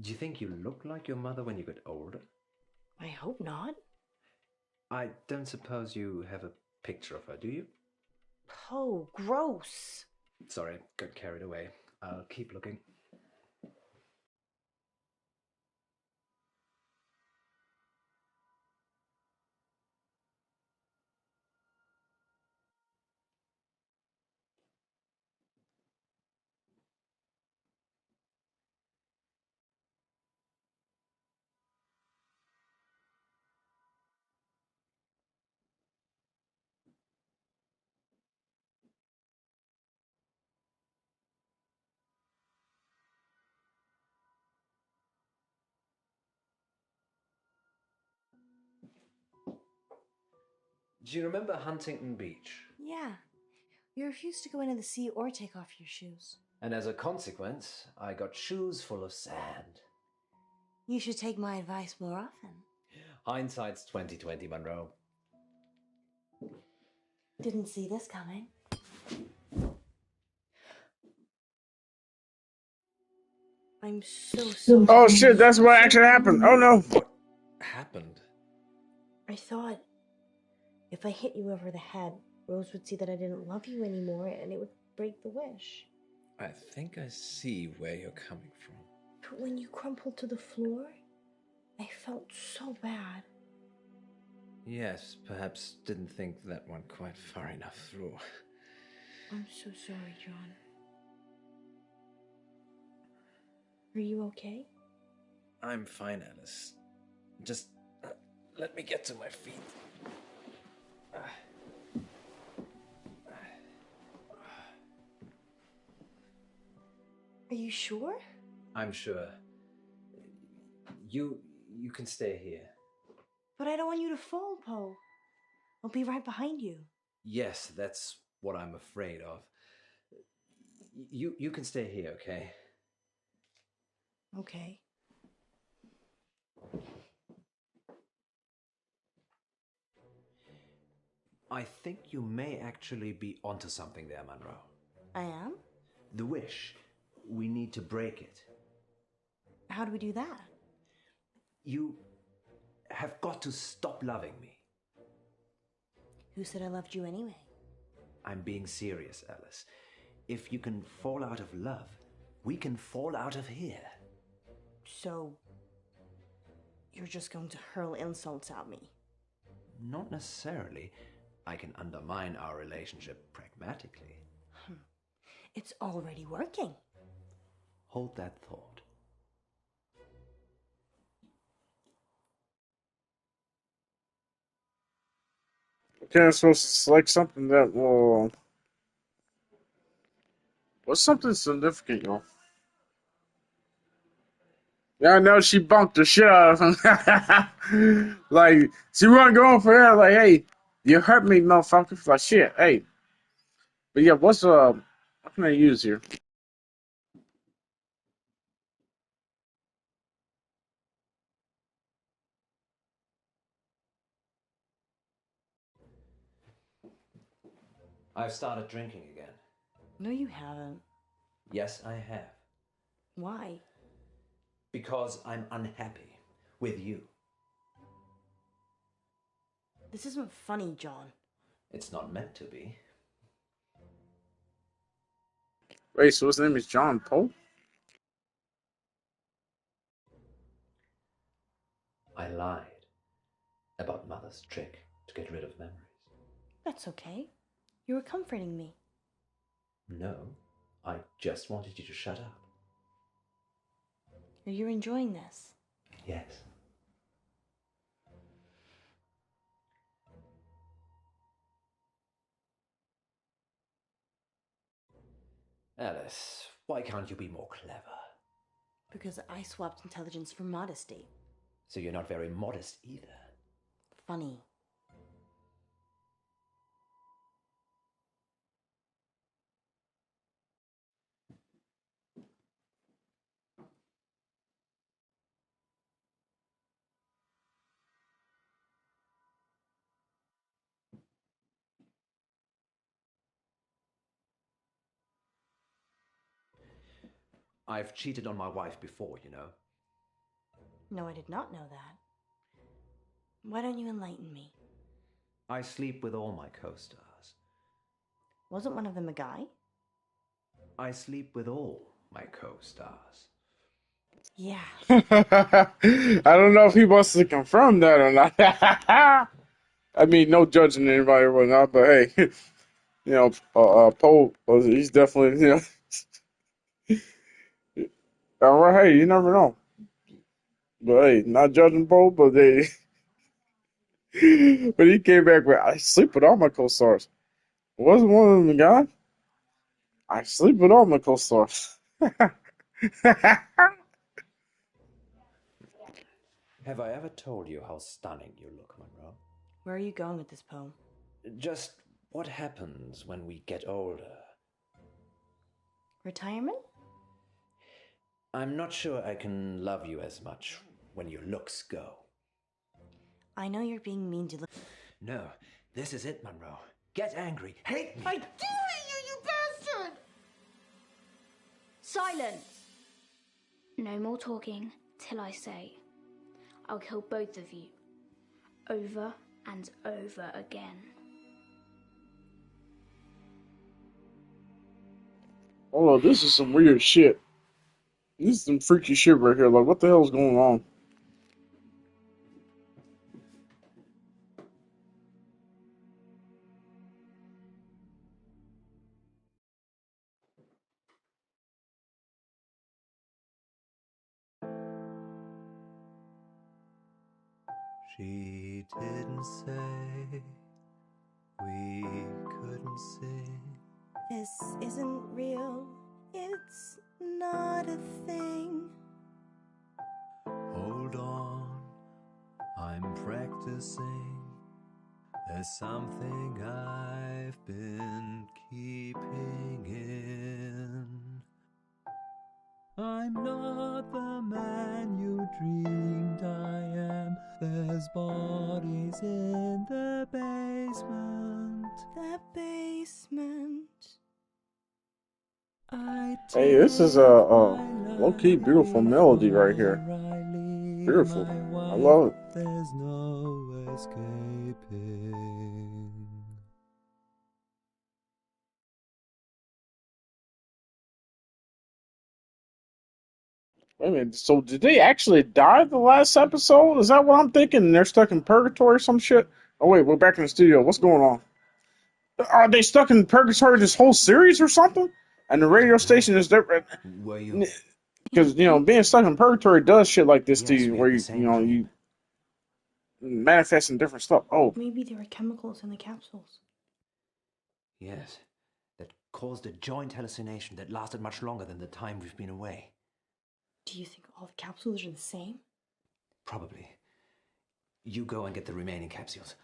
Do you think you look like your mother when you get older? I hope not. I don't suppose you have a picture of her, do you? Poe, gross. Sorry, got carried away. I'll keep looking. Do you remember Huntington Beach? Yeah. You refused to go into the sea or take off your shoes. And as a consequence, I got shoes full of sand. You should take my advice more often. Hindsight's 20/20, Monroe. Didn't see this coming. I'm so sorry. Oh shit, that's what actually happened. Oh no. What happened? I thought if I hit you over the head, Rose would see that I didn't love you anymore and it would break the wish. I think I see where you're coming from. But when you crumpled to the floor, I felt so bad. Yes, perhaps didn't think that one quite far enough through. I'm so sorry, John. Are you okay? I'm fine, Alice. Just let me get to my feet. Are you sure? I'm sure. You can stay here. But I don't want you to fall, Poe. I'll be right behind you. Yes, that's what I'm afraid of. You can stay here, okay? Okay. I think you may actually be onto something there, Monroe. I am? The wish. We need to break it. How do we do that? You have got to stop loving me. Who said I loved you anyway? I'm being serious, Alice. If you can fall out of love, we can fall out of here. So, you're just going to hurl insults at me? Not necessarily. I can undermine our relationship pragmatically. It's already working. Hold that thought. Okay, I'm supposed to select something that will. What's something significant, y'all? Yeah, I know she bumped the shit out of him. Like, she wasn't going for that. Like, hey, you hurt me, motherfucker. Like, shit, hey. But yeah, what can I use here? I've started drinking again. No, you haven't. Yes, I have. Why? Because I'm unhappy with you. This isn't funny, John. It's not meant to be. Wait, so his name is John Poe? I lied about Mother's trick to get rid of memories. That's okay. You were comforting me. No, I just wanted you to shut up. Are you enjoying this? Yes. Alice, why can't you be more clever? Because I swapped intelligence for modesty. So you're not very modest either. Funny. I've cheated on my wife before, you know. No, I did not know that. Why don't you enlighten me? I sleep with all my co-stars. Wasn't one of them a guy? I sleep with all my co-stars. Yeah. I don't know if he wants to confirm that or not. I mean, no judging anybody or whatnot, but hey, you know, Poe, he's definitely, all right, hey, you never know. But hey, not judging Poe, but they, but he came back with, I sleep with all my co-stars. Wasn't one of them a guy? I sleep with all my co-stars. Have I ever told you how stunning you look, Monroe? Where are you going with this poem? Just what happens when we get older? Retirement? I'm not sure I can love you as much when your looks go. I know you're being mean to look. No, this is it, Monroe. Get angry. Hate me. I do hate you, you bastard! Silence! No more talking till I say. I'll kill both of you. Over and over again. Oh, this is some weird shit. This is some freaky shit right here. Like, what the hell is going on? She didn't say we couldn't sing. This isn't real. It's not a thing. Hold on, I'm practicing. There's something I've been keeping in. I'm not the man you dreamed I am. There's bodies in the basement. The basement. Hey, this is a low-key beautiful melody right here. Beautiful. I love it. There's no escaping. Wait a minute. So, did they actually die the last episode? Is that what I'm thinking? And they're stuck in purgatory or some shit? Oh, wait, we're back in the studio. What's going on? Are they stuck in purgatory this whole series or something? And the radio station is different. Were you? Because, being stuck in purgatory does shit like this to Yes, you, we where had the same dream. you manifest in different stuff. Oh, Maybe there were chemicals in the capsules. Yes, that caused a joint hallucination that lasted much longer than the time we've been away. Do you think all the capsules are the same? Probably. You go and get the remaining capsules.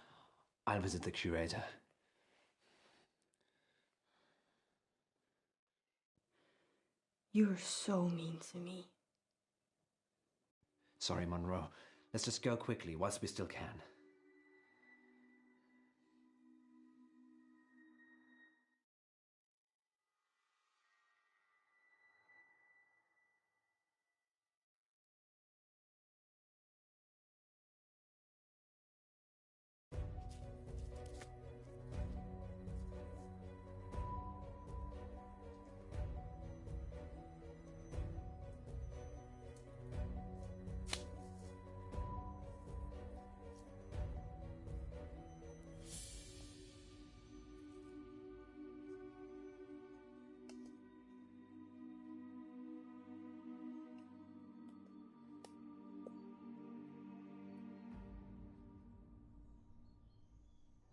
I'll visit the curator. You're so mean to me. Sorry, Monroe. Let's just go quickly whilst we still can.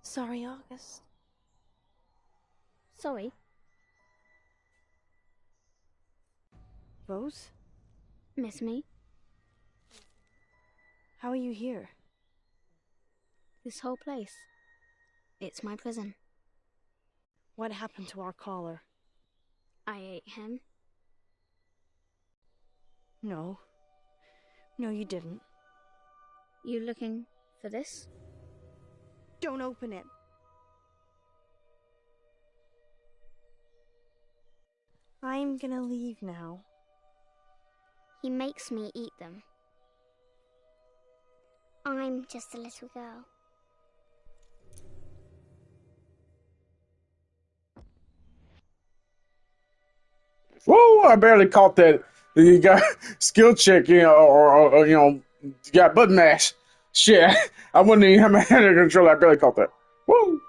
Sorry, August. Sorry. Rose? Miss me? How are you here? This whole place. It's my prison. What happened to our caller? I ate him. No. No, you didn't. You looking for this? Don't open it. I'm gonna leave now. He makes me eat them. I'm just a little girl. whoa! I barely caught that. You got skill check, or you got button mash. Shit, I wouldn't even have my hand under control. I barely caught that. Woo!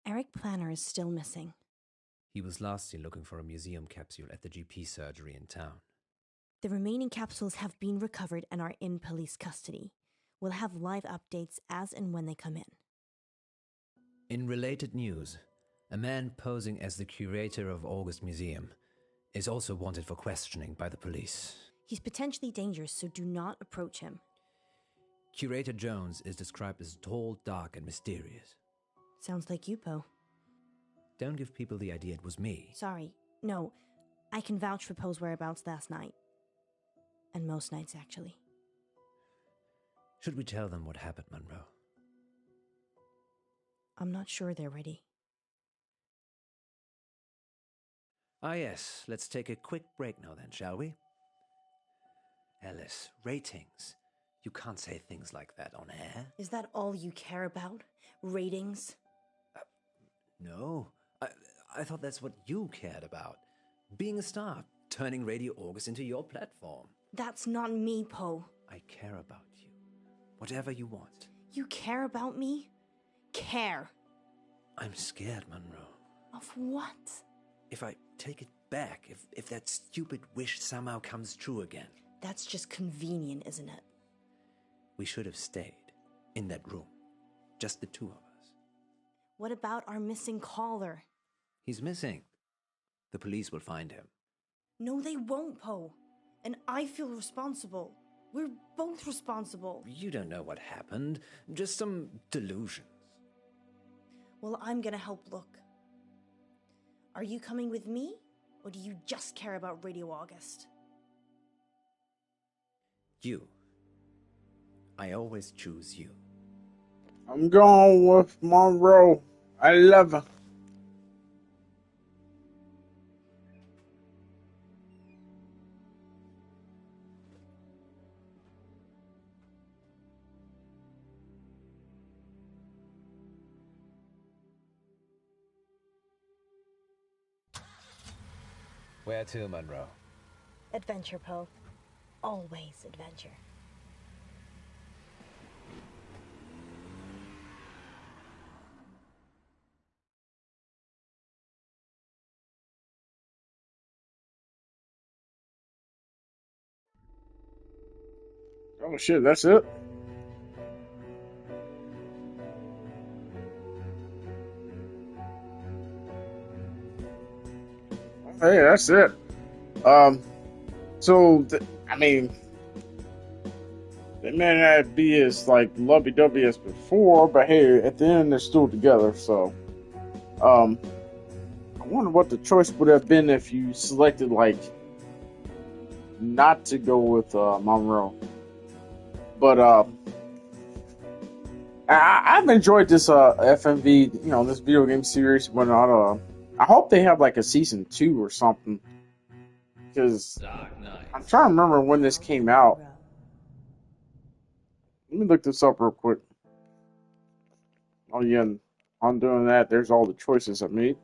Eric Planner is still missing. He was last seen looking for a museum capsule at the GP surgery in town. The remaining capsules have been recovered and are in police custody. We'll have live updates as and when they come in. In related news, a man posing as the curator of August Museum is also wanted for questioning by the police. He's potentially dangerous, so do not approach him. Curator Jones is described as tall, dark, and mysterious. Sounds like you, Poe. Don't give people the idea it was me. Sorry. No, I can vouch for Poe's whereabouts last night. And most nights, actually. Should we tell them what happened, Monroe? I'm not sure they're ready. Ah, yes. Let's take a quick break now then, shall we? Alice, ratings. You can't say things like that on air. Is that all you care about? Ratings? No. I thought that's what you cared about. Being a star, turning Radio August into your platform. That's not me, Poe. I care about you. Whatever you want. You care about me? Care. I'm scared, Monroe. Of what? If I take it back, if that stupid wish somehow comes true again. That's just convenient, isn't it? We should have stayed in that room. Just the two of us. What about our missing caller? He's missing. The police will find him. No, they won't, Poe. And I feel responsible. We're both responsible. You don't know what happened. Just some delusions. Well, I'm gonna help look. Are you coming with me? Or do you just care about Radio August? You. I always choose you. I'm going with Monroe. I love her. Where to, Monroe? Adventure, Poe. Always adventure. Oh shit, that's it? Hey, that's it. I mean, they may not be as like lovey-dovey as before, but hey, at the end they're still together. So, I wonder what the choice would have been if you selected like not to go with Monroe. But I've enjoyed this FMV, this video game series. When I hope they have like a season 2 or something, because I'm trying to remember when this came out. Let me look this up real quick. Oh yeah, on doing that, there's all the choices I made.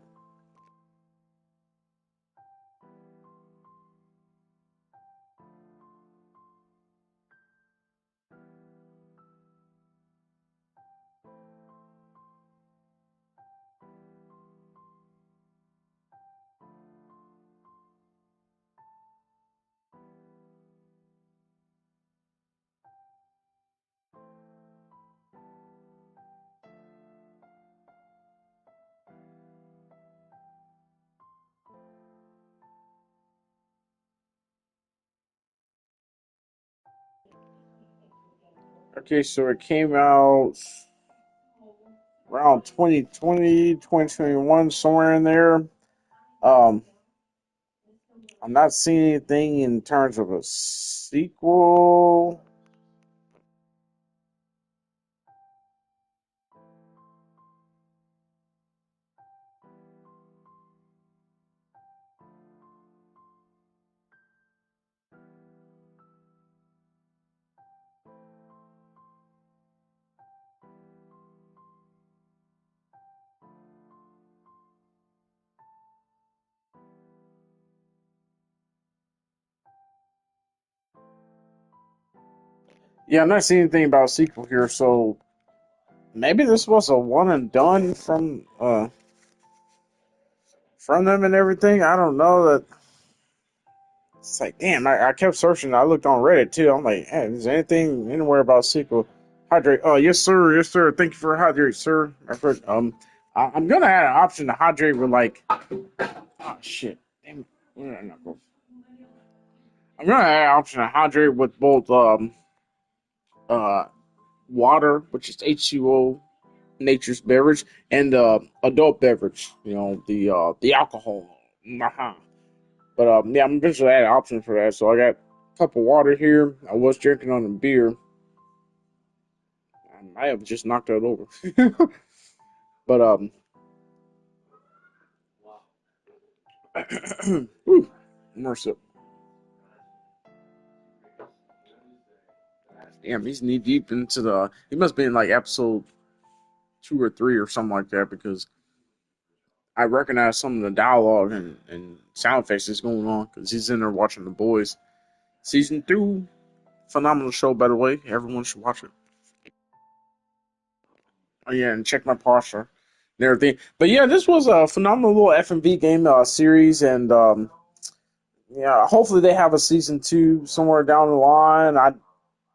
Okay, so it came out around 2020, 2021, somewhere in there. Um, I'm not seeing anything in terms of a sequel. Yeah, I'm not seeing anything about a sequel here, so maybe this was a one and done from them and everything. I don't know that. It's like, damn, I kept searching. I looked on Reddit too. I'm like, hey, is there anything anywhere about sequel? Hydrate. Oh, yes, sir. Yes, sir. Thank you for hydrate, sir. I'm gonna add an option to hydrate with like, oh shit, damn, where did I not go? I'm gonna add an option to hydrate with both uh water, which is H2O, nature's beverage, and adult beverage. You know, the alcohol. Uh-huh. But yeah, I'm eventually add an option for that. So I got a cup of water here. I was drinking on a beer. I might have just knocked that over. But whew, mercy. Damn, he's knee deep into the. He must be in like episode 2 or 3 or something like that because I recognize some of the dialogue and sound effects that's going on because he's in there watching The Boys. Season 2, phenomenal show, by the way. Everyone should watch it. Oh, yeah, and check my posture and everything. But yeah, this was a phenomenal little FMV game series, and yeah, hopefully they have a season 2 somewhere down the line. I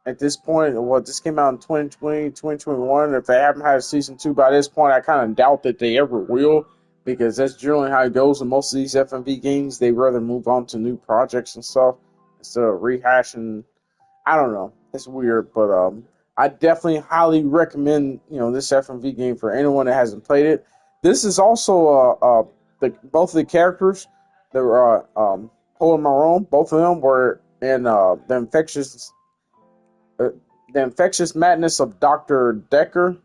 At this point, well, this came out in 2020, 2021. If they haven't had a season 2 by this point, I kind of doubt that they ever will, because that's generally how it goes in most of these FMV games. They rather move on to new projects and stuff instead of rehashing. I don't know. It's weird, but I definitely highly recommend this FMV game for anyone that hasn't played it. This is also both of the characters that were Poe and Monroe. Both of them were in uh, the infectious madness of Dr. Decker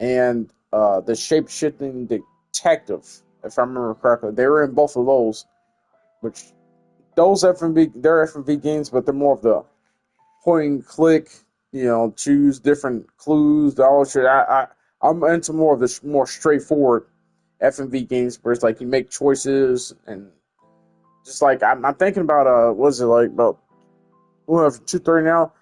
and the shape shifting detective. If I remember correctly, they were in both of those. Which those they're FMV games, but they're more of the point and click. Choose different clues. All shit. I'm into more of the more straightforward FMV games where it's like you make choices and just like I'm thinking about what is it like about 2:30 now.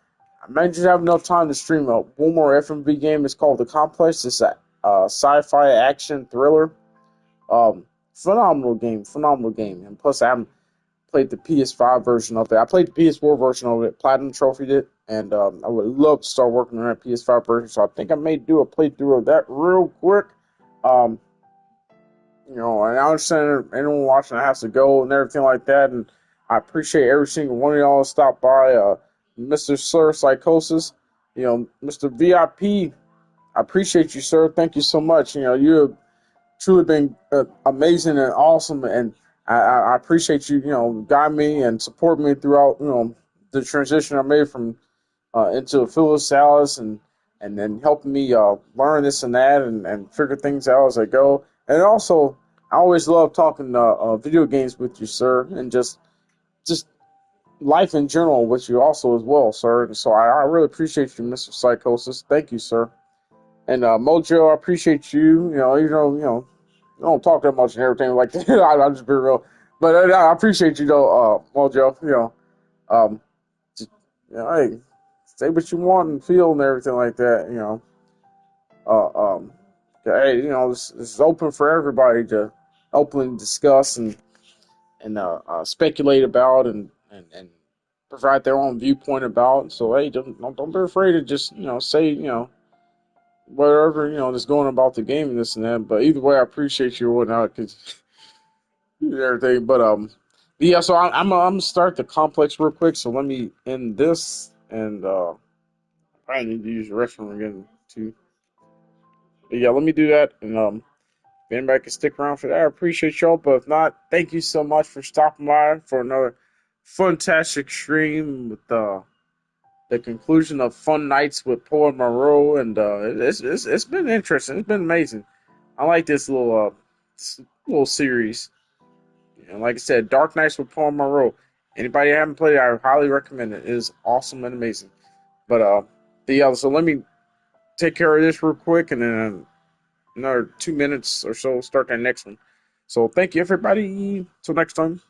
I might just have enough time to stream one more FMV game. It's called The Complex. It's a sci-fi action thriller. Phenomenal game. And plus, I haven't played the PS5 version of it. I played the PS4 version of it, platinum trophied it, and I would love to start working on that PS5 version. So I think I may do a playthrough of that real quick. Um, and I understand anyone watching has to go and everything like that, and I appreciate every single one of y'all that stopped by. Mr. Sir Psychosis, Mr. VIP, I appreciate you, sir. Thank you so much. You've truly been amazing and awesome, and I appreciate you, guide me and support me throughout, the transition I made from into Phyllis Alice and then helping me learn this and that and figure things out as I go. And also, I always love talking video games with you, sir, and just life in general with you also as well, sir. And so I really appreciate you, Mr. Psychosis. Thank you, sir. And Mojo, I appreciate you. You don't talk that much and everything like that. I'll just be real. But I appreciate you though, Mojo. Um, just, hey, say what you want and feel and everything like that. Uh, um, hey, this is open for everybody to openly discuss and speculate about and provide their own viewpoint about. So hey, don't be afraid to just say whatever that's going about the game and this and that. But either way, I appreciate you or whatnot because everything. But yeah. So I'm gonna start the complex real quick. So let me end this and I need to use the restroom again too. But yeah, let me do that and if anybody can stick around for that, I appreciate y'all. But if not, thank you so much for stopping by for another fantastic stream with the conclusion of Fun Nights with Poe Monroe, and it's been interesting. It's been amazing. I like this little series. And like I said, Dark Nights with Poe Monroe. Anybody that haven't played it, I highly recommend it. It is awesome and amazing. But yeah, so let me take care of this real quick, and then another 2 minutes or so, start that next one. So thank you, everybody. Till next time.